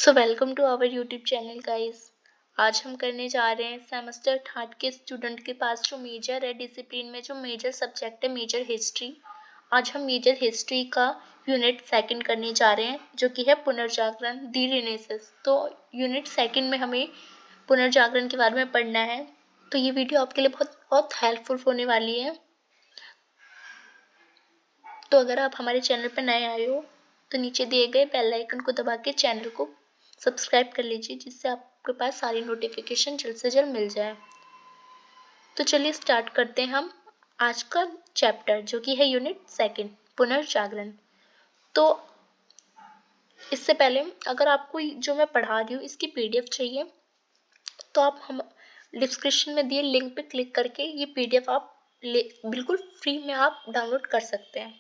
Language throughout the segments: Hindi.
So welcome to our YouTube channel guys. आज हम करने जा रहे हैं सेमेस्टर थर्ड के स्टूडेंट के पास जो मेजर है डिसिप्लिन में, जो मेजर सब्जेक्ट है मेजर हिस्ट्री। आज हम मेजर हिस्ट्री का यूनिट सेकंड करने जा रहे हैं जो कि है पुनर्जागरण दी रिनेसेंस। तो यूनिट सेकंड में हमें पुनर्जागरण के बारे में पढ़ना है। तो ये वीडियो आपके लिए बहुत बहुत हेल्पफुल होने वाली है। तो अगर आप हमारे चैनल पर नए आए हो तो नीचे दिए गए बेल आइकन को दबा के चैनल को सब्सक्राइब कर लीजिए, जिससे आपके पास सारी नोटिफिकेशन जल्द से जल्द मिल जाए। तो चलिए स्टार्ट करते हैं हम आज का चैप्टर जो कि है यूनिट सेकंड पुनर्जागरण। तो इससे पहले अगर आपको जो मैं पढ़ा रही हूँ इसकी पीडीएफ चाहिए तो आप हम डिस्क्रिप्शन में दिए लिंक पे क्लिक करके ये पीडीएफ आप बिल्कुल फ्री में आप डाउनलोड कर सकते हैं।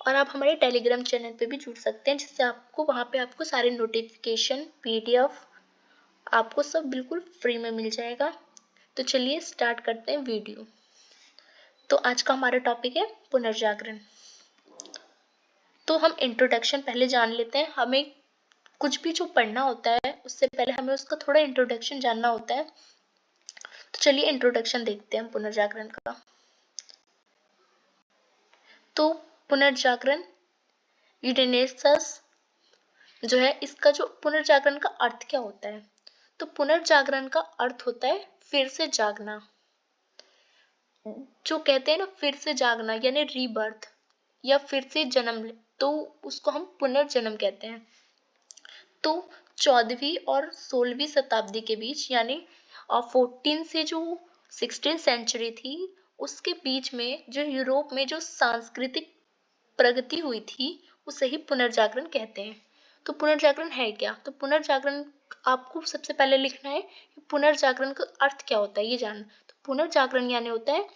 और आप हमारे टेलीग्राम चैनल पे भी जुड़ सकते हैं, जिससे आपको वहाँ पे आपको सारे नोटिफिकेशन पीडीएफ आपको सब बिल्कुल फ्री में मिल जाएगा। तो चलिए स्टार्ट करते हैं वीडियो। तो आज का हमारा टॉपिक है पुनर्जागरण। तो हम इंट्रोडक्शन पहले जान लेते हैं। हमें कुछ भी जो पढ़ना होता है उससे पहले हमें उसका थोड़ा इंट्रोडक्शन जानना होता है। तो चलिए इंट्रोडक्शन देखते हैं हम पुनर्जागरण का। तो पुनर्जागरण रिनेसांस जो है, इसका जो पुनर्जागरण का अर्थ क्या होता है? तो पुनर्जागरण का अर्थ होता है फिर से जागना। जो कहते हैं ना फिर से जागना यानी रीबर्थ या फिर से जन्म, तो उसको हम पुनर्जन्म कहते हैं। तो 14वीं और 16वीं शताब्दी के बीच यानी 14 से जो 16 सेंचुरी थी उसके बीच में जो यूरोप में जो सांस्कृतिक प्रगति हुई थी उसे ही पुनर्जागरण कहते हैं। तो पुनर्जागरण है क्या? तो पुनर्जागरण आपको सबसे पहले लिखना है कि पुनर्जागरण का अर्थ क्या होता है, ये जानना। तो पुनर्जागरण यानी होता है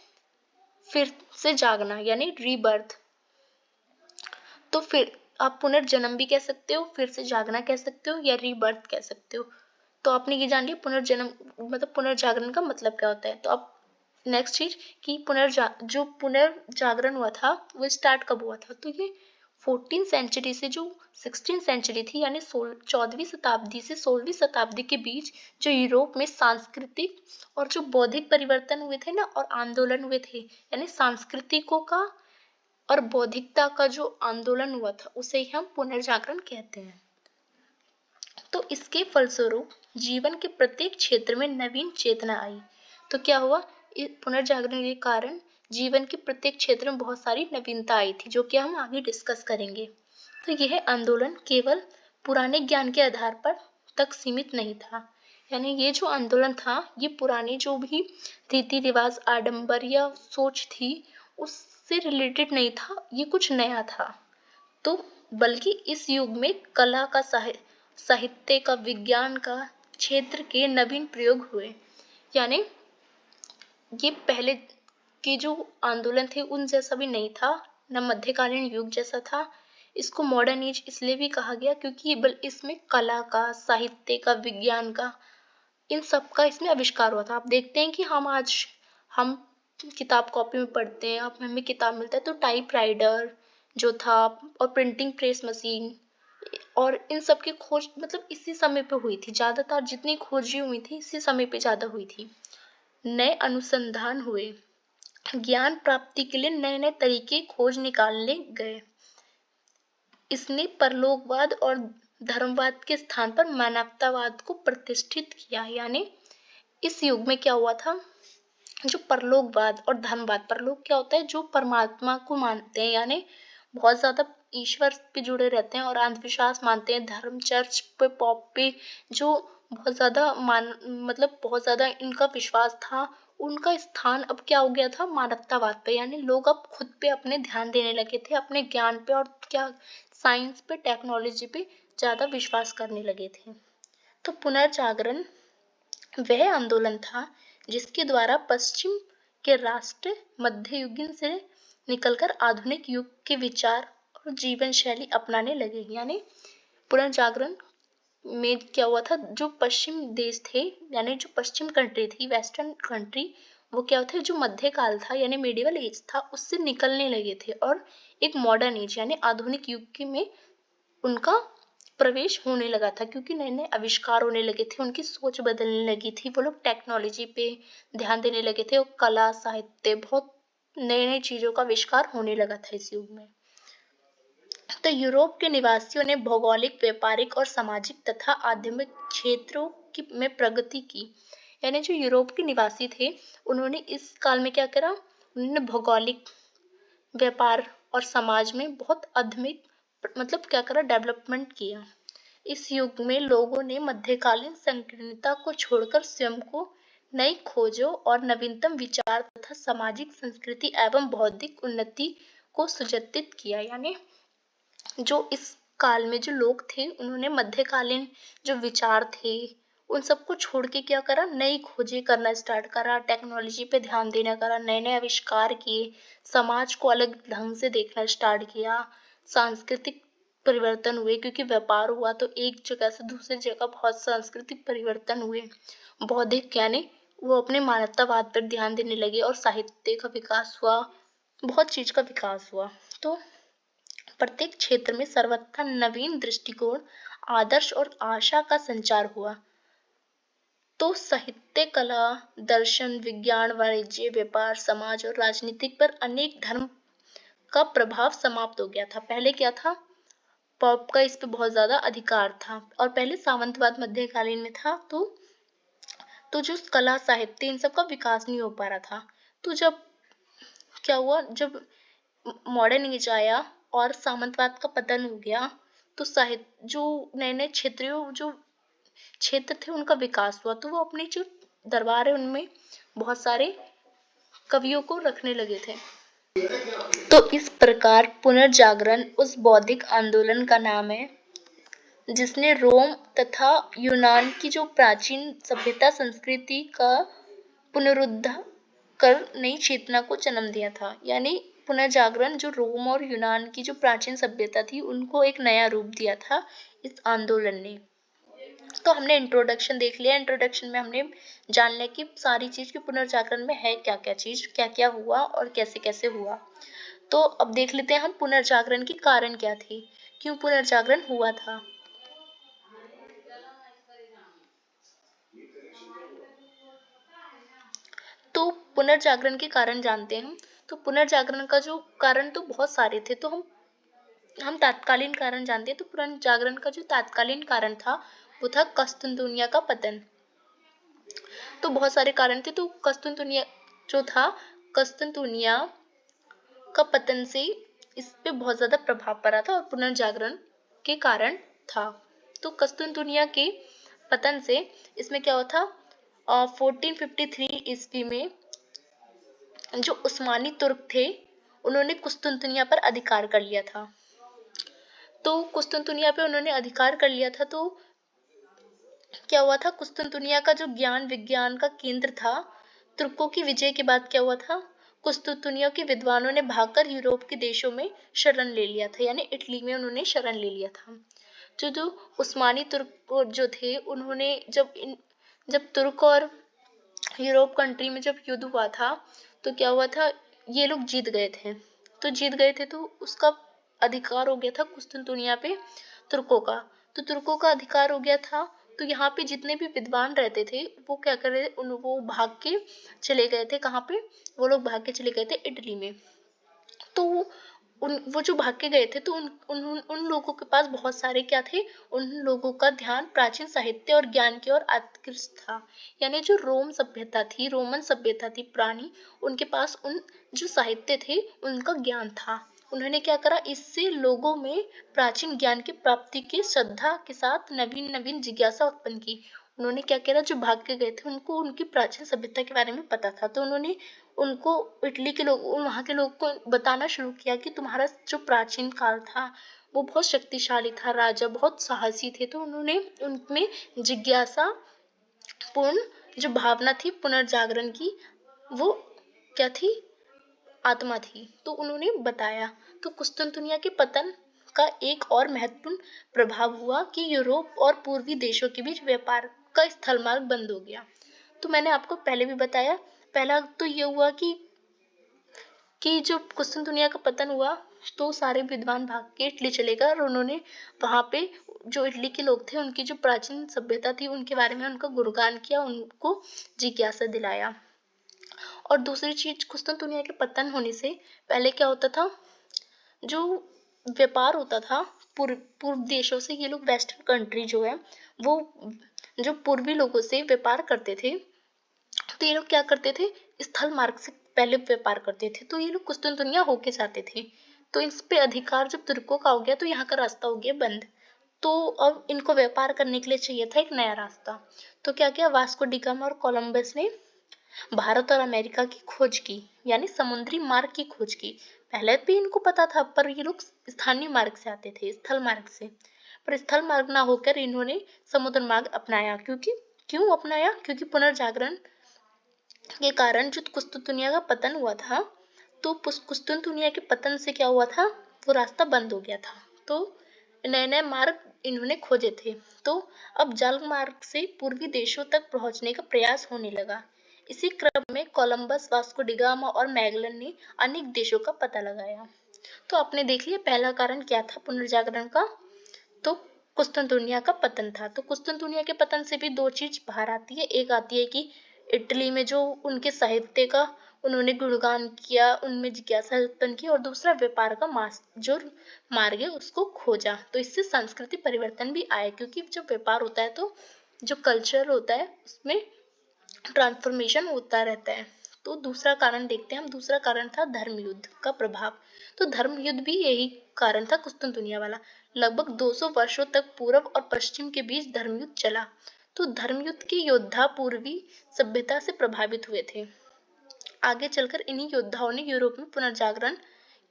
फिर से जागना यानी रीबर्थ। तो फिर आप पुनर्जन्म भी कह सकते हो, फिर से जागना कह सकते हो या रीबर्थ कह सकते हो। तो आपने ये जान लिया पुनर्जन्म मतलब पुनर्जागरण का मतलब क्या होता है। तो अब नेक्स्ट चीज कि जो पुनर्जागरण हुआ था वो स्टार्ट कब हुआ था? तो ये 14 सेंचुरी से जो 16 सेंचुरी थी यानी 14वीं शताब्दी से 16वीं शताब्दी के बीच जो यूरोप में सांस्कृतिक और जो बौद्धिक परिवर्तन हुए थे ना और आंदोलन हुए थे, यानी सांस्कृतिकों का और बौद्धिकता का जो आंदोलन हुआ था उसे ही हम पुनर्जागरण कहते हैं। तो इसके फलस्वरूप जीवन के प्रत्येक क्षेत्र में नवीन चेतना आई। तो क्या हुआ? पुनर्जागरण के कारण जीवन के प्रत्येक क्षेत्र में बहुत सारी नवीनता आई थी, जो कि हम आगे डिस्कस करेंगे। तो यह आंदोलन केवल पुराने ज्ञान के आधार पर तक सीमित नहीं था, यानी ये जो आंदोलन था ये पुराने जो भी रीति रिवाज आडंबर या सोच थी उससे रिलेटेड नहीं था, ये कुछ नया था। तो बल्कि इस युग में कला का साहित्य का विज्ञान का क्षेत्र के नवीन प्रयोग हुए। यानी ये पहले के जो आंदोलन थे उन जैसा भी नहीं था, न मध्यकालीन युग जैसा था। इसको मॉडर्न एज इसलिए भी कहा गया क्योंकि इसमें कला का, साहित्य का, विज्ञान का, इन सब का इसमें आविष्कार हुआ था। आप देखते हैं कि हम किताब कॉपी में पढ़ते हैं, अब हमें किताब मिलता है तो टाइपराइटर जो था और प्रिंटिंग प्रेस मशीन और इन सब की खोज मतलब इसी समय पे हुई थी। ज्यादातर जितनी खोजें हुई थी इसी समय पे ज्यादा हुई थी। नए अनुसंधान हुए, ज्ञान प्राप्ति के लिए नए नए तरीके खोज निकालने गए। इसने परलोकवाद और धर्मवाद के स्थान पर मानवतावाद को प्रतिष्ठित किया। यानी इस युग में क्या हुआ था, जो परलोकवाद और धर्मवाद, परलोक क्या होता है जो परमात्मा को मानते हैं यानी बहुत ज्यादा ईश्वर पे जुड़े रहते हैं और अंधविश्वास मानते हैं, धर्म चर्च पे पॉप पे जो बहुत ज्यादा मतलब बहुत ज्यादा इनका विश्वास था, उनका स्थान अब क्या हो गया था मानवतावाद पे। यानी लोग अब खुद पे अपने ध्यान देने लगे थे, अपने ज्ञान पे और क्या साइंस पे टेक्नोलॉजी पे ज्यादा विश्वास करने लगे थे। तो पुनर्जागरण वह आंदोलन था जिसके द्वारा पश्चिम के राष्ट्र मध्ययुगीन से निकलकर आधुनिक युग के विचार और जीवन शैली अपनाने लगे। यानी पुनर्जागरण में क्या हुआ था, जो पश्चिम देश थे यानी जो पश्चिम कंट्री थी, वेस्टर्न कंट्री, वो क्या होता है जो मध्यकाल था यानी मेडिवल एज था उससे निकलने लगे थे और एक मॉडर्न एज यानी आधुनिक युग में उनका प्रवेश होने लगा था, क्योंकि नए नए आविष्कार होने लगे थे, उनकी सोच बदलने लगी थी, वो लोग टेक्नोलॉजी पे ध्यान देने लगे थे और कला साहित्य बहुत नए नए चीजों का आविष्कार होने लगा था इस युग में। तो यूरोप के निवासियों ने भौगोलिक, व्यापारिक और सामाजिक तथा आध्यात्मिक क्षेत्रों में प्रगति की। यानी जो यूरोप के निवासी थे, उन्होंने इस काल में क्या करा, उन्होंने भौगोलिक, व्यापार और समाज में बहुत आध्यात्मिक मतलब क्या करा, डेवलपमेंट किया। इस युग में लोगों ने मध्यकालीन संकीर्णता को छोड़कर स्वयं को नई खोजों और नवीनतम विचार तथा सामाजिक संस्कृति एवं बौद्धिक उन्नति को सुजतित किया। यानी जो इस काल में जो लोग थे, उन्होंने मध्यकालीन जो विचार थे उन सबको छोड़ के क्या करा, नई खोजें करना स्टार्ट करा, टेक्नोलॉजी पे ध्यान देना करा, नए नए आविष्कार किए, समाज को अलग ढंग से देखना स्टार्ट किया, सांस्कृतिक परिवर्तन हुए, क्योंकि व्यापार हुआ तो एक जगह से दूसरी जगह बहुत सांस्कृतिक परिवर्तन हुए। बौद्धिक यानी वो अपने मानवतावाद पर ध्यान देने लगे और साहित्य का विकास हुआ, बहुत चीज का विकास हुआ। तो प्रत्येक क्षेत्र में सर्वथा नवीन दृष्टिकोण, आदर्श और आशा का संचार हुआ। तो साहित्य, कला, दर्शन, विज्ञान, वाणिज्य, व्यापार, समाज और राजनीतिक पर अनेक धर्म का प्रभाव समाप्त हो गया था। पहले क्या था, पॉप का इस पे बहुत ज्यादा अधिकार था, और पहले सामंतवाद मध्यकालीन में था। तो जो कला, साहित्य, इन सब का विकास नहीं हो पा रहा था। तो जब क्या हुआ, जब मॉडर्न एज आया और सामंतवाद का पतन हो गया, तो साहित्य जो नए नए जो क्षेत्र थे उनका विकास हुआ। तो वो अपने जो दरबार है उनमें बहुत सारे कवियों को रखने लगे थे। तो इस प्रकार पुनर्जागरण उस बौद्धिक आंदोलन का नाम है जिसने रोम तथा यूनान की जो प्राचीन सभ्यता संस्कृति का पुनरुद्धार कर नई चेतना को जन्म दिया था। यानी पुनर्जागरण जो रोम और यूनान की जो प्राचीन सभ्यता थी उनको एक नया रूप दिया था इस आंदोलन ने। तो हमने इंट्रोडक्शन देख लिया। इंट्रोडक्शन में हमने जान लिया कि सारी चीज के पुनर्जागरण में है क्या क्या चीज, क्या क्या हुआ और कैसे कैसे हुआ। तो अब देख लेते हैं हम पुनर्जागरण के कारण क्या थे, क्यों पुनर्जागरण हुआ था। तो पुनर्जागरण के कारण जानते हैं हम। तो पुनर्जागरण का जो कारण तो बहुत सारे थे, तो हम तात्कालीन कारण जानते हैं। तो पुनर्जागरण का जो तात्कालीन कारण था वो था कस्तुनतुनिया का पतन। तो बहुत सारे कारण थे। तो कस्तुनतुनिया जो था, कस्तुनतुनिया का पतन से इस पे बहुत ज्यादा प्रभाव पड़ा था और पुनर्जागरण के कारण था। तो कस्तुनतुनिया के पतन से इसमें क्या हुआ था, 1453 ईस्वी में जो उस्मानी तुर्क थे उन्होंने कुस्तुनतुनिया पर अधिकार कर लिया था। तो कुस्तुनतुनिया पे उन्होंने अधिकार कर लिया था। तो क्या हुआ था, कुस्तुनतुनिया का जो ज्ञान विज्ञान का केंद्र था, तुर्कों की विजय के बाद क्या हुआ था, कुस्तुनतुनिया के विद्वानों ने भागकर यूरोप के देशों में शरण ले लिया था। यानी इटली में उन्होंने शरण ले लिया था। जो उस्मानी तुर्क जो थे उन्होंने जब तुर्क और यूरोप कंट्री में जब युद्ध हुआ था तो क्या हुआ था, ये लोग जीत गए थे। तो जीत गए थे तो उसका अधिकार हो गया था कुस्तुनतुनिया पे तुर्कों का। तो तुर्कों का अधिकार हो गया था। तो यहाँ पे जितने भी विद्वान रहते थे वो क्या कर रहे, वो भाग के चले गए थे। कहाँ पे, वो लोग भाग के चले गए थे इटली में। तो वो जो भाग के गए थे तो उन लोगों के पास बहुत सारे क्या थे, उन लोगों का ध्यान प्राचीन साहित्य और ज्ञान की ओर आकृष्ट था। यानी जो रोम सभ्यता थी, रोमन सभ्यता थी पुरानी, उनके पास उन जो साहित्य थे उनका ज्ञान था। उन्होंने क्या करा, इससे लोगों में प्राचीन ज्ञान की प्राप्ति की श्रद्धा के साथ नवीन नवीन जिज्ञासा उत्पन्न की। उन्होंने क्या करा, जो भाग के गए थे उनको उनकी प्राचीन सभ्यता के बारे में पता था। तो उन्होंने उनको इटली के लोग, वहां के लोग को बताना शुरू किया कि तुम्हारा जो प्राचीन काल था वो बहुत शक्तिशाली था, राजा बहुत साहसी थे। तो उन्होंने उनमें जिज्ञासा पूर्ण जो भावना थी पुनर्जागरण की, वो क्या थी, आत्मा थी। तो उन्होंने बताया। तो कुस्तुनतुनिया के पतन का एक और महत्वपूर्ण प्रभाव हुआ कि यूरोप और पूर्वी देशों के बीच व्यापार का स्थल मार्ग बंद हो गया। तो मैंने आपको पहले भी बताया, पहला तो ये हुआ कि जो कुस्तुनतुनिया का पतन हुआ तो सारे विद्वान भाग के इटली चले गए और उन्होंने वहां पे जो इटली के लोग थे उनकी जो प्राचीन सभ्यता थी उनके बारे में उनका गुणगान किया, उनको जिज्ञासा दिलाया। और दूसरी चीज, कुस्तुनतुनिया के पतन होने से पहले क्या होता था, जो व्यापार होता था पूर्व देशों से, ये लोग वेस्टर्न कंट्री जो है वो जो पूर्वी लोगों से व्यापार करते थे, तो ये लोग क्या करते थे, स्थल मार्ग से पहले व्यापार करते थे, तो ये लोग कुस्तुनतुनिया होके जाते थे। तो इस पे अधिकार जब तुर्कों का हो गया तो यहाँ का रास्ता हो गया बंद। तो अब इनको व्यापार करने के लिए चाहिए था एक नया रास्ता। तो क्या किया, वास्को डी गामा और कोलंबस ने भारत और अमेरिका की खोज की, यानी समुद्री मार्ग की खोज की। पहले भी इनको पता था, पर ये लोग स्थानीय मार्ग से आते थे, स्थल मार्ग से। पर स्थल मार्ग ना होकर इन्होंने समुद्र मार्ग अपनाया। क्यों अपनाया? क्योंकि पुनर्जागरण के कारण जो कुस्तुनतुनिया का पतन हुआ था, तो कुस्तुनतुनिया के पतन से क्या हुआ था, वो रास्ता बंद हो गया था। तो नए नए मार्ग इन्होंने खोजे थे। तो अब जल मार्ग से पूर्वी देशों तक पहुंचने का प्रयास होने लगा। इसी क्रम में कोलंबस, वास्को डी गामा और मैगलन ने अनेक देशों का पता लगाया। तो आपने देख लिया पहला कारण क्या था पुनर्जागरण का, तो कुस्तुनतुनिया का पतन था। तो कुस्तुनतुनिया के पतन से भी दो चीज बाहर आती है। एक आती है कि इटली में जो उनके साहित्य का उन्होंने गुणगान किया, उनमें जिज्ञासा उत्पन्न की, और दूसरा व्यापार का जो मार्ग है उसको खोजा। तो इससे संस्कृति परिवर्तन भी आया, क्योंकि जब व्यापार होता है तो जो कल्चर होता है उसमें ट्रांसफॉर्मेशन होता रहता है। तो दूसरा कारण देखते हैं हम। दूसरा कारण था धर्म युद्ध का प्रभाव। तो धर्म युद्ध भी यही कारण था कुस्तुनतुनिया वाला। लगभग 200 वर्षों तक पूर्व और पश्चिम के बीच धर्म युद्ध चला। तो धर्म युद्ध के योद्धा पूर्वी सभ्यता से प्रभावित हुए थे। आगे चलकर इन्हीं योद्धाओं ने यूरोप में पुनर्जागरण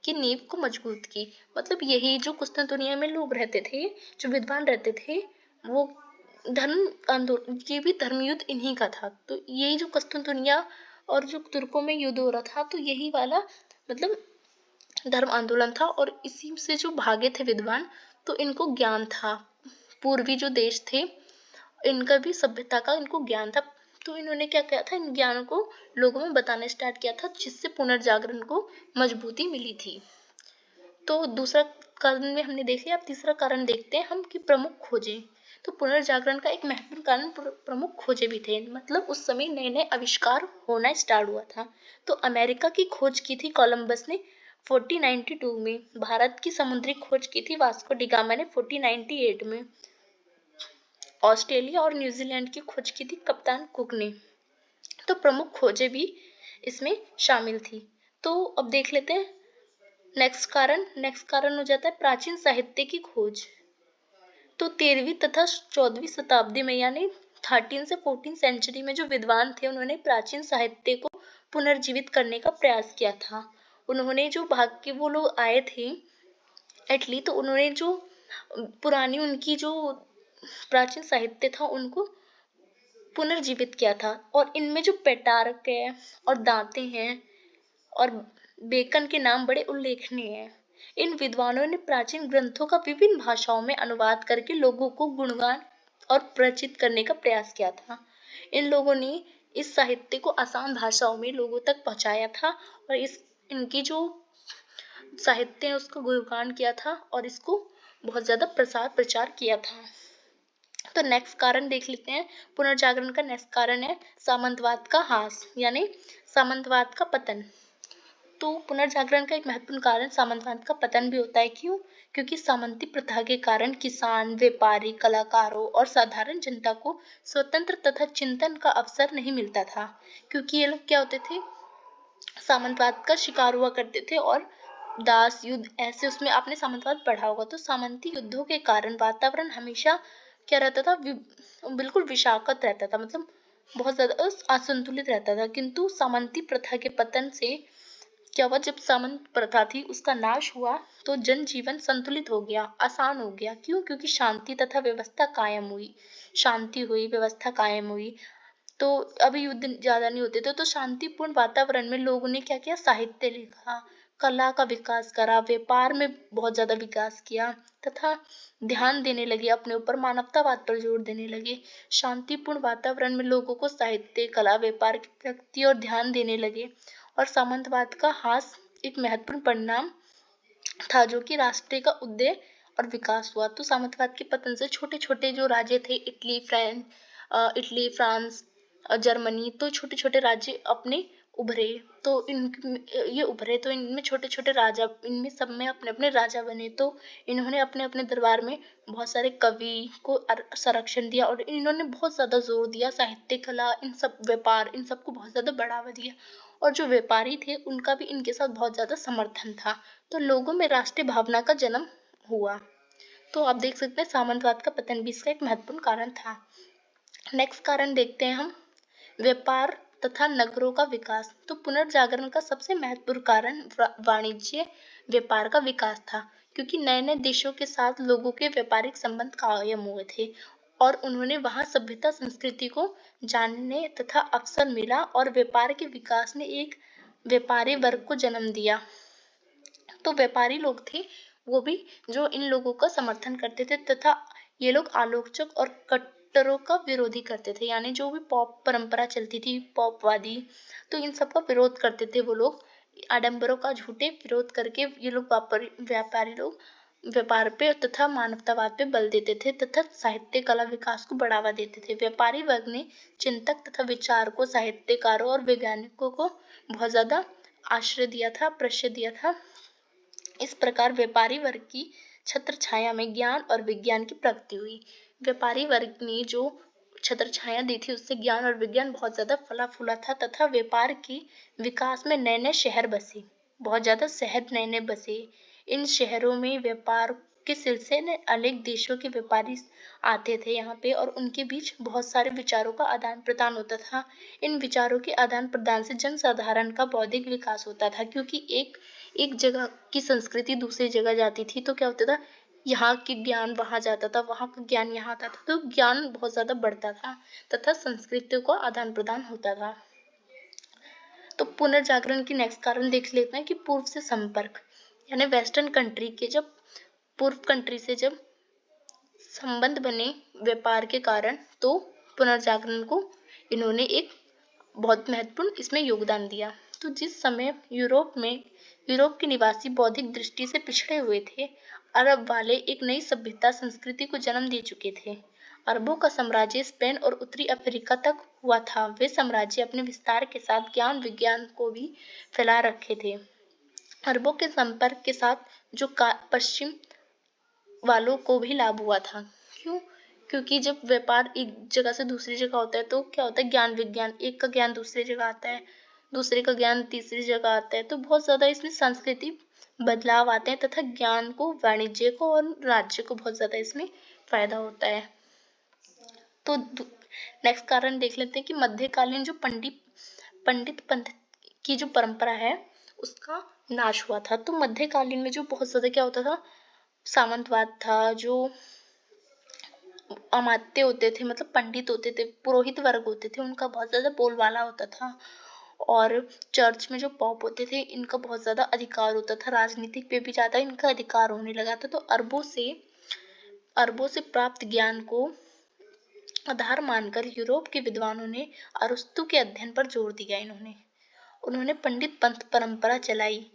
की नींव को मजबूत की। मतलब यही जो कुस्तुनतुनिया में लोग रहते थे, जो विद्वान रहते थे, वो धर्म आंदोलन, ये भी धर्म युद्ध इन्हीं का था। तो यही जो कुस्तुनतुनिया और जो तुर्कों में युद्ध हो रहा था, तो यही वाला मतलब धर्म आंदोलन था। और इसी से जो भागे थे विद्वान, तो इनको ज्ञान था, पूर्वी जो देश थे इनका भी सभ्यता का इनको ज्ञान था। तो इन्होंने क्या किया था, इन ज्ञानों को लोगों में बताना स्टार्ट किया था, जिससे पुनर्जागरण को मजबूती मिली थी। तो दूसरा कारण में हमने देख लिया। अब तीसरा कारण देखते हैं हम कि प्रमुख खोजें। तो पुनर्जागरण का एक महत्वपूर्ण कारण प्रमुख खोजें भी थे। मतलब उस समय नए नए आविष्कार होना स्टार्ट हुआ था। तो अमेरिका की खोज की थी कोलंबस ने 1492 में। भारत की समुद्री खोज की थी वास्को डी गामा ने 1498 में। ऑस्ट्रेलिया और न्यूजीलैंड की खोज की थी कप्तान कुक ने। तो प्रमुख खोजें भी इसमें शामिल थी। तो अब देख लेते हैं नेक्स्ट कारण हो जाता है प्राचीन साहित्य की खोज। तो 13वीं तथा 14वीं शताब्दी में, यानी 13 से 14 सेंचुरी में जो विद्वान थे उन्होंने प्राचीन साहित्य को पुनर्जीवित करने का प्रयास किया था। उन्होंने जो भाग के वो लोग आए थे इटली, तो उन्होंने जो पुरानी उनकी जो प्राचीन साहित्य था उनको पुनर्जीवित किया था। और इनमें जो पेटार्क है और दांते हैं और बेकन के नाम बड़े उल्लेखनीय हैं। इन विद्वानों ने प्राचीन ग्रंथों का विभिन्न भाषाओं में अनुवाद करके लोगों को गुणगान और परिचित करने का प्रयास किया था। इन लोगों ने इस साहित्य को आसान भाषाओं में लोगों तक पहुंचाया था और इनकी जो साहित्य है उसका गुणगान किया था और इसको बहुत ज्यादा प्रसार प्रचार किया था। तो नेक्स्ट कारण देख लेते हैं। पुनर्जागरण का नेक्स्ट कारण है सामंतवाद का ह्रास, यानी सामंतवाद का पतन। तो पुनर्जागरण का एक महत्वपूर्ण कारण सामंतवाद का पतन भी होता है। क्यों? क्योंकि सामंती प्रथा के कारण किसान, व्यापारी, कलाकारों और साधारण जनता को स्वतंत्र तथा चिंतन का अवसर नहीं मिलता था। क्योंकि ये लोग क्या होते थे, सामंतवाद का शिकार हुआ करते थे और दास युद्ध ऐसे, उसमें आपने सामंतवाद पढ़ा होगा। तो सामंती युद्धों के कारण वातावरण हमेशा क्या रहता था, बिल्कुल विषाक्त रहता था, मतलब बहुत ज्यादा असंतुलित रहता था। किंतु सामंती प्रथा के पतन से क्या हुआ, जब सामंत प्रथा थी उसका नाश हुआ तो जनजीवन संतुलित हो गया, आसान हो गया। क्यों? क्योंकि शांति तथा व्यवस्था कायम हुई, शांति हुई, व्यवस्था कायम हुई। तो अभी युद्ध ज्यादा नहीं होते थे, तो शांतिपूर्ण वातावरण में लोगों ने क्या किया, साहित्य लिखा, कला का विकास करा, व्यापार में बहुत ज्यादा विकास किया तथा ध्यान देने लगे अपने ऊपर, मानवतावाद पर जोर देने लगे। शांतिपूर्ण वातावरण में लोगों को साहित्य, कला, व्यापार के प्रति और ध्यान देने लगे। और सामंतवाद का ह्रास एक महत्वपूर्ण परिणाम था, जो कि राष्ट्र का उदय और विकास हुआ। तो सामंतवाद के पतन से छोटे छोटे जो राज्य थे, इटली, फ्रांस, जर्मनी, तो छोटे छोटे राज्य अपने उभरे। तो ये उभरे तो इनमें छोटे छोटे राजा, इनमें सब में अपने अपने राजा बने। तो इन्होंने अपने अपने दरबार में बहुत सारे कवि को संरक्षण दिया और इन्होंने बहुत ज्यादा जोर दिया साहित्य, कला, इन सब व्यापार, इन सबको बहुत ज्यादा बढ़ावा दिया। और जो व्यापारी थे उनका भी इनके साथ बहुत ज्यादा समर्थन था। तो लोगों में राष्ट्रीय भावना का जन्म हुआ। तो आप देख सकते हैं सामंतवाद का पतन भी इसका एक महत्वपूर्ण कारण था। नेक्स्ट कारण देखते हैं हम, व्यापार तथा नगरों का विकास। तो पुनर्जागरण का सबसे महत्वपूर्ण कारण वाणिज्य व्यापार का विकास था, क्योंकि नए नए देशों के साथ लोगों के व्यापारिक संबंध कायम हुए थे और उन्होंने वहां सभ्यता संस्कृति को जानने तथा अवसर मिला और व्यापार के विकास ने एक व्यापारी वर्ग को जन्म दिया। तो व्यापारी लोग थे वो भी जो इन लोगों का समर्थन करते थे तथा ये लोग आलोचक और कट्टरों का विरोधी करते थे, यानी जो भी पॉप परंपरा चलती थी, पॉपवादी, तो इन सब का विरोध करते थे वो लोग। आडंबरों का झूठे विरोध करके ये लोग व्यापारी लोग व्यापार पे तथा मानवतावाद पे बल देते थे तथा साहित्य कला विकास को बढ़ावा देते थे। व्यापारी वर्ग ने चिंतक तथा विचारकों, साहित्यकारों और वैज्ञानिकों को बहुत ज्यादा आश्रय दिया था, प्रश्रय दिया था। इस प्रकार व्यापारी वर्ग की छत्र छाया में ज्ञान और विज्ञान की प्रगति हुई। व्यापारी वर्ग ने जो छत्र छाया दी थी उससे ज्ञान और विज्ञान बहुत ज्यादा फला फूला था तथा व्यापार के विकास में नए नए शहर बसे, बहुत ज्यादा शहर नए नए बसे। इन शहरों में व्यापार के सिलसिले में अनेक देशों के व्यापारी आते थे यहाँ पे और उनके बीच बहुत सारे विचारों का आदान प्रदान होता था। इन विचारों के आदान प्रदान से जनसाधारण का बौद्धिक विकास होता था, क्योंकि एक जगह की संस्कृति दूसरी जगह जाती थी तो क्या होता था, यहाँ की ज्ञान वहां जाता था, वहां का ज्ञान यहाँ आता था, तो ज्ञान बहुत ज्यादा बढ़ता था तथा संस्कृतियों का आदान प्रदान होता था। तो पुनर्जागरण की नेक्स्ट कारण देख लेते हैं कि पूर्व से संपर्क, यानी वेस्टर्न कंट्री के जब पूर्व कंट्री से जब संबंध बने व्यापार के कारण, तो पुनर्जागरण को इन्होंने एक बहुत महत्वपूर्ण इसमें योगदान दिया। तो जिस समय यूरोप के निवासी बौद्धिक दृष्टि से पिछड़े हुए थे, अरब वाले एक नई सभ्यता संस्कृति को जन्म दे चुके थे। अरबों का साम्राज्य स्पेन और उत्तरी अफ्रीका तक हुआ था। वे साम्राज्य अपने विस्तार के साथ ज्ञान विज्ञान को भी फैला रखे थे। अरबों के संपर्क के साथ जो पश्चिम वालों को भी लाभ हुआ था। क्यों? क्योंकि जब व्यापार एक जगह से दूसरी जगह होता है तो क्या होता है, ज्ञान विज्ञान, एक का ज्ञान दूसरी जगह आता है, दूसरे का ज्ञान तीसरी जगह आता है, तो बहुत ज्यादा इसमें सांस्कृतिक बदलाव आते हैं तथा ज्ञान को, वाणिज्य को और राज्य को बहुत ज्यादा इसमें फायदा होता है। तो नेक्स्ट कारण देख लेते हैं कि मध्यकालीन जो पंडित पंथ की जो परंपरा है उसका नाश हुआ था। तो मध्यकालीन में जो बहुत ज्यादा क्या होता था, सामंतवाद था, जो अमात्य होते थे, मतलब पंडित होते थे, पुरोहित वर्ग होते थे, उनका बहुत ज्यादा बोलबाला होता था और चर्च में जो पॉप होते थे इनका बहुत ज्यादा अधिकार होता था, राजनीतिक पे भी ज्यादा इनका अधिकार होने लगा था। तो अरबों से प्राप्त ज्ञान को आधार मानकर यूरोप के विद्वानों ने अरस्तु के अध्ययन पर जोर दिया। उन्होंने पंडित पंथ परंपरा चलाई।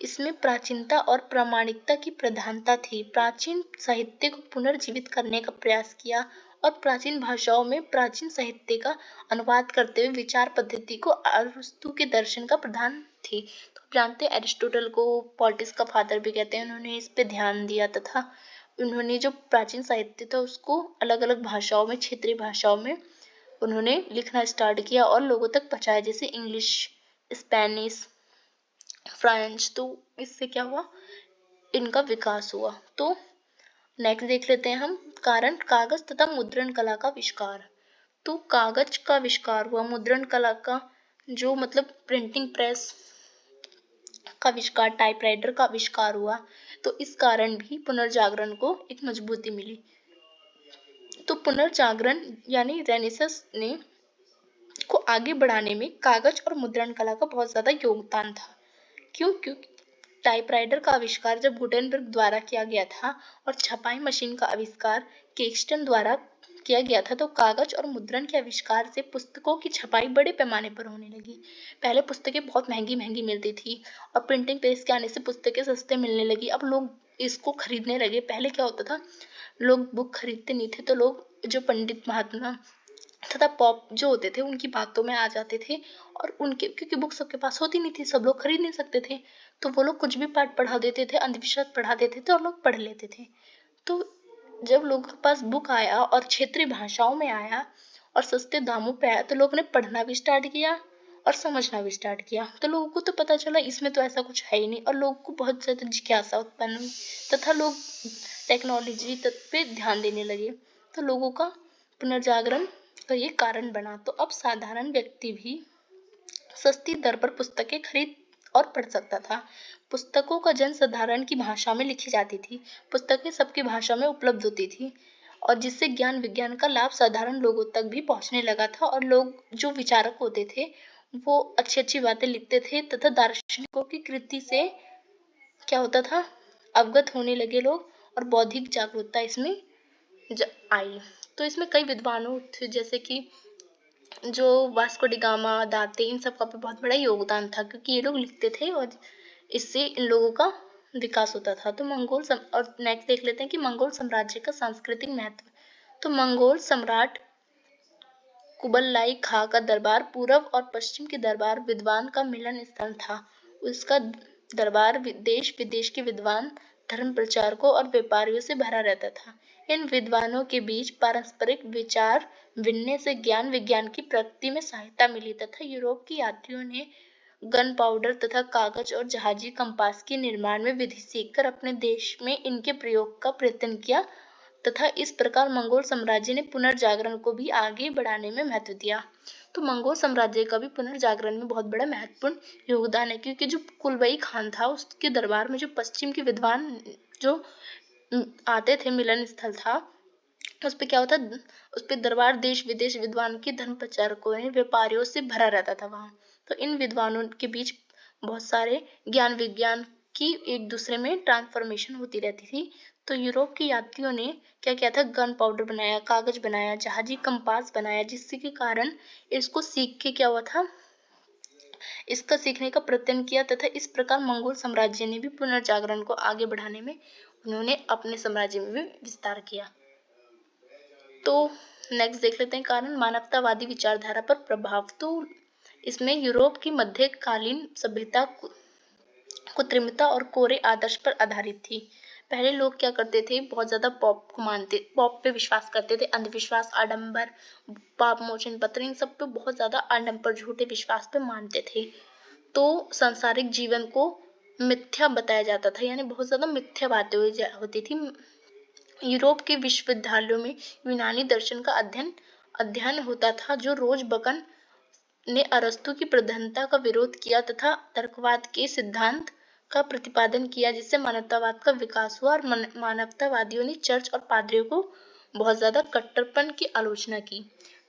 इसमें प्राचीनता और प्रामाणिकता की प्रधानता थी। प्राचीन साहित्य को पुनर्जीवित करने का प्रयास किया और प्राचीन भाषाओं में प्राचीन साहित्य का अनुवाद करते हुए विचार पद्धति को अरस्तु के दर्शन का प्रधान थी। तो आप जानते हैं एरिस्टोटल को पॉलिटिक्स का फादर भी कहते हैं। उन्होंने इस पे ध्यान दिया तथा उन्होंने जो प्राचीन साहित्य था उसको अलग अलग भाषाओं में, क्षेत्रीय भाषाओं में उन्होंने लिखना स्टार्ट किया और लोगों तक पहुंचाया, जैसे इंग्लिश, स्पेनिश, फ्रेंच। तो इससे क्या हुआ, इनका विकास हुआ। तो नेक्स्ट देख लेते हैं हम कारण, कागज तथा मुद्रण कला का आविष्कार। तो कागज का आविष्कार हुआ, मुद्रण कला का जो मतलब प्रिंटिंग प्रेस का आविष्कार, टाइपराइटर का आविष्कार हुआ, तो इस कारण भी पुनर्जागरण को एक मजबूती मिली। तो पुनर्जागरण यानी रेनेसांस ने को आगे बढ़ाने में कागज और मुद्रण कला का बहुत ज्यादा योगदान था। क्योंकि टाइपराइटर का आविष्कार जब गुटेनबर्ग द्वारा किया गया था और छपाई मशीन का आविष्कार केक्सटन द्वारा किया गया था, तो कागज और मुद्रण के आविष्कार से पुस्तकों की छपाई बड़े पैमाने पर होने लगी। पहले पुस्तकें बहुत महंगी महंगी मिलती थी और प्रिंटिंग प्रेस के आने से पुस्तकें सस्ते मिलने लगी। अब लोग इसको खरीदने लगे। पहले क्या होता था, लोग बुक खरीदते नहीं थे, तो लोग जो पंडित महात्मा तथा पॉप जो होते थे उनकी बातों में आ जाते थे, और उनके, क्योंकि बुक सबके पास होती नहीं थी, सब लोग खरीद नहीं सकते थे, तो वो लोग कुछ भी पाठ पढ़ा देते थे, अंधविश्वास पढ़ा देते थे और लोग पढ़ लेते थे। तो जब लोगों के पास बुक आया और क्षेत्रीय भाषाओं में आया और सस्ते दामों पे आया, तो लोगों ने पढ़ना भी स्टार्ट किया और समझना भी स्टार्ट किया। तो लोगों को तो पता चला इसमें तो ऐसा कुछ है ही नहीं, और लोगों को बहुत ज्यादा जिज्ञासा उत्पन्न हुई तथा लोग टेक्नोलॉजी पे ध्यान देने लगे। तो लोगों का पुनर्जागरण का ये कारण बना। तो अब साधारण व्यक्ति भी सस्ती दर पर पुस्तकें खरीद और पढ़ सकता था। पुस्तकों का जनसाधारण की भाषा में लिखी जाती थी। पुस्तकें सबकी भाषा में उपलब्ध होती थी, और जिससे ज्ञान विज्ञान का लाभ साधारण लोगों तक भी पहुंचने लगा था, और लोग जो विचारक होते थे वो अच्छी अच्छी बातें लिखते थे, तथा दार्शनिकों की कृति से क्या होता था, अवगत होने लगे लोग, और बौद्धिक जागरूकता इसमें आई। तो इसमें कई विद्वानों थे, जैसे कि जो वास्को डी गामा, दाते, इन सब का भी बहुत बड़ा योगदान था, क्योंकि ये लोग लिखते थे और इससे इन लोगों का विकास होता था। तो और नेक्स्ट देख लेते हैं कि मंगोल साम्राज्य का सांस्कृतिक महत्व। तो मंगोल सम्राट कुबललाई खां का दरबार पूर्व और पश्चिम के दरबार विद्वान का मिलन स्थल था। उसका दरबार देश विदेश के विद्वान, धर्म प्रचारकों और व्यापारियों से भरा रहता था। इन विद्वानों के बीच पारस्परिक विचार विनिमय से ज्ञान विज्ञान की प्रगति में सहायता मिली, तथा यूरोप के यात्रियों ने गन पाउडर तथा कागज और जहाजी कंपास के निर्माण में विधि सीखकर अपने देश में इनके प्रयोग का प्रयत्न किया, तथा इस प्रकार मंगोल साम्राज्य ने पुनर्जागरण को भी आगे बढ़ाने में महत्व दिया। तो मंगोल साम्राज्य का भी पुनर्जागरण में बहुत बड़ा महत्वपूर्ण योगदान है, क्योंकि जो कुबलई खान था उसके दरबार में जो पश्चिम के विद्वान जो आते थे, मिलन स्थल था, उस पे क्या होता, उस पे दरबार देश विदेश विद्वान के धर्म प्रचारकों ने व्यापारियों से भरा रहता था वहां। तो इन विद्वानों के बीच बहुत सारे ज्ञान विज्ञान की एक दूसरे में ट्रांसफॉर्मेशन होती रहती थी। तो यूरोप के यात्रियों ने क्या किया था, गन पाउडर बनाया, कागज बनाया, जहाजी कंपास बनाया, जिससे के कारण इसको सीख के क्या हुआ था, इसका सीखने का प्रयत्न किया, तथा इस प्रकार मंगोल साम्राज्य ने भी पुनर्जागरण को आगे बढ़ाने में उन्होंने अपने साम्राज्य में भी विस्तार किया। तो नेक्स्ट देख लेते हैं कारण मानवतावादी विचारधारा पर प्रभाव। तो इसमें यूरोप की मध्यकालीन सभ्यता कृत्रिमता और कोरे आदर्श पर आधारित थी। पहले लोग क्या करते थे, बहुत ज्यादा पॉप को मानते, पॉप पे विश्वास करते थे, अंधविश्वास, आडंबर, पाप मोचन पत्र, इन सब पे बहुत ज्यादा आडंबर झूठे विश्वास पे मानते थे। तो सांसारिक जीवन को मिथ्या बताया जाता था, यानी बहुत ज्यादा मिथ्या बातें होती थी। यूरोप के विश्वविद्यालयों में यूनानी दर्शन का अध्ययन होता था, जो रोज बकन ने अरस्तु की प्रधानता का विरोध किया तथा तर्कवाद के सिद्धांत का प्रतिपादन किया, जिससे मानवतावाद का विकास हुआ, और मानवतावादियों ने चर्च और पादरियों को बहुत ज्यादा कट्टरपन की आलोचना की।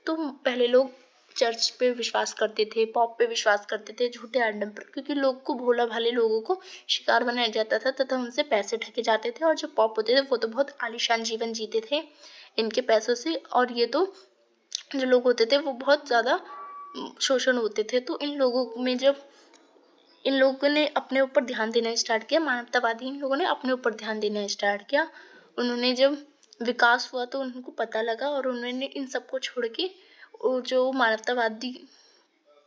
तो पहले लोग चर्च पे विश्वास करते थे, पॉप पे विश्वास करते थे, झूठे आडंबर, क्योंकि लोग को, भोला भाले लोगों को शिकार बनाया जाता था तथा उनसे पैसे ठगे जाते थे। और जो पॉप होते थे वो तो बहुत आलीशान जीवन जीते थे इनके पैसों से, और ये तो जो लोग होते थे वो बहुत ज्यादा शोषण होते थे। तो इन लोगों में जब इन लोगों ने अपने ऊपर ध्यान देना स्टार्ट किया, मानवतावादी इन लोगों ने अपने ऊपर ध्यान देना स्टार्ट किया, उन्होंने जब विकास हुआ तो उनको पता लगा, और उन्होंने इन सबको छोड़ के जो मानवतावादी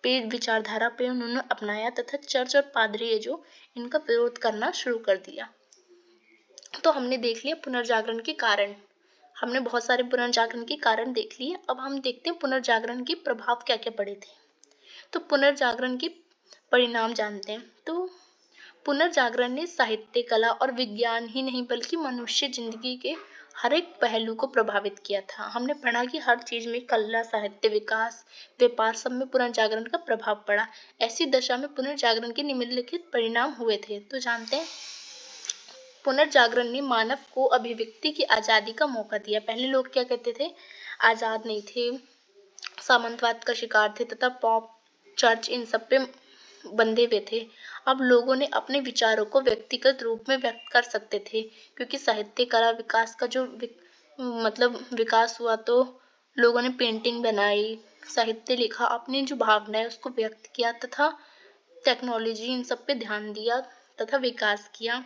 पे विचारधारा पे उन्होंने अपनाया, तथा चर्च और पादरी जो इनका विरोध करना शुरू कर दिया। तो हमने देख लिया पुनर्जागरण के कारण, हमने बहुत सारे पुनर्जागरण के कारण देख लिए। अब हम देखते हैं पुनर्जागरण के प्रभाव क्या क्या पड़े थे। तो पुनर्जागरण के परिणाम जानते हैं। तो पुनर्जागरण ने साहित्य, कला और विज्ञान ही नहीं बल्कि मनुष्य जिंदगी के हर एक पहलू को प्रभावित किया था। हमने पढ़ा कि हर चीज में कला, साहित्य, विकास, व्यापार, सब में पुनर्जागरण का प्रभाव पड़ा। ऐसी दशा में पुनर्जागरण के निम्नलिखित परिणाम हुए थे। तो जानते हैं, पुनर्जागरण ने मानव को अभिव्यक्ति की आजादी का मौका दिया। पहले लोग क्या कहते थे, आजाद नहीं थे, सामंतवाद का शिकार थे, तथा पॉप, चर्च, इन सब पे बंधे हुए थे। अब लोगों ने अपने विचारों को व्यक्तिगत रूप में व्यक्त कर सकते थे, क्योंकि साहित्य, कला, विकास का जो विकास हुआ, तो लोगों ने पेंटिंग बनाई, साहित्य लिखा, अपनी जो भावना है उसको व्यक्त किया, तथा टेक्नोलॉजी इन सब पे ध्यान दिया तथा विकास किया।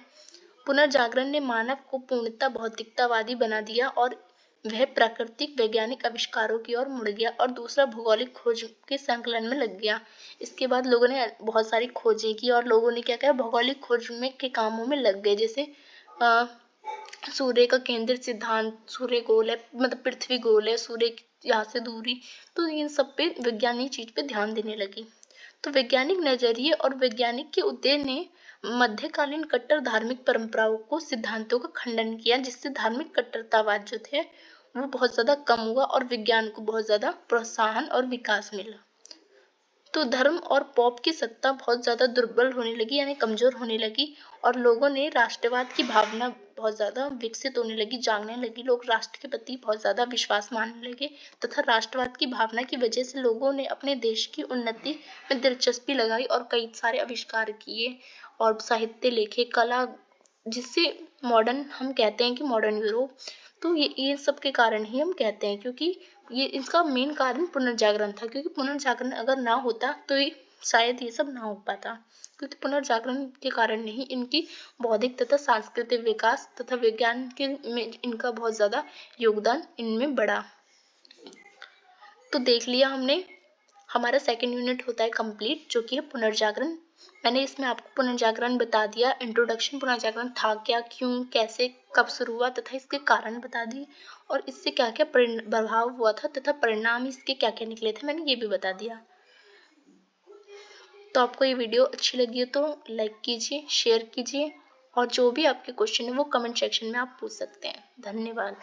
पुनर्जागरण ने मानव को पूर्णतः भौतिकतावादी बना दिया और वह प्राकृतिक वैज्ञानिक आविष्कारों की ओर मुड़ गया और दूसरा भौगोलिक खोज के संकलन में लग गया। इसके बाद लोगों ने बहुत सारी खोजें की और लोगों ने क्या किया, भौगोलिक खोज में के कामों में लग गए। जैसे सूर्य का केंद्र सिद्धांत, सूर्य गोल है, मतलब पृथ्वी गोल है, सूर्य यहाँ से दूरी, तो इन सब पे वैज्ञानिक चीज पे ध्यान देने लगी। तो वैज्ञानिक नजरिए और वैज्ञानिक के उदय ने मध्यकालीन कट्टर धार्मिक परंपराओं को सिद्धांतों का खंडन किया, जिससे धार्मिक कट्टरतावाद जो थे वो बहुत ज्यादा कम हुआ और विज्ञान को बहुत ज्यादा प्रोत्साहन और विकास मिला। तो धर्म और पॉप की सत्ता बहुत ज्यादा दुर्बल होने लगी, यानी कमजोर होने लगी, और लोगों ने राष्ट्रवाद की भावना बहुत ज्यादा विकसित होने लगी, जागने लगी। लोग राष्ट्र के प्रति बहुत ज्यादा विश्वास मानने लगे तथा राष्ट्रवाद की भावना की वजह से लोगों ने अपने देश की उन्नति में दिलचस्पी लगाई और कई सारे आविष्कार किए और साहित्य लिखे, कला, जिससे मॉडर्न हम कहते हैं कि मॉडर्न यूरोप। तो ये सब के कारण ही हम कहते हैं, क्योंकि ये इसका मेन कारण पुनर्जागरण था, क्योंकि पुनर्जागरण अगर ना होता तो शायद ये सब ना हो पाता, क्योंकि पुनर्जागरण के कारण नहीं इनकी बौद्धिक तथा सांस्कृतिक विकास तथा विज्ञान के में इनका बहुत ज्यादा योगदान इनमें बढ़ा। तो देख लिया हमने, हमारा सेकंड यूनिट होता है कंप्लीट, जो कि है पुनर्जागरण। मैंने इसमें आपको पुनर्जागरण बता दिया, इंट्रोडक्शन, पुनर्जागरण था क्या, क्यों, कैसे, कब शुरू हुआ तथा इसके कारण बता दिए, और इससे क्या क्या प्रभाव हुआ था तथा परिणाम इसके क्या क्या निकले थे, मैंने ये भी बता दिया। तो आपको ये वीडियो अच्छी लगी हो तो लाइक कीजिए, शेयर कीजिए, और जो भी आपके क्वेश्चन है वो कमेंट सेक्शन में आप पूछ सकते हैं। धन्यवाद।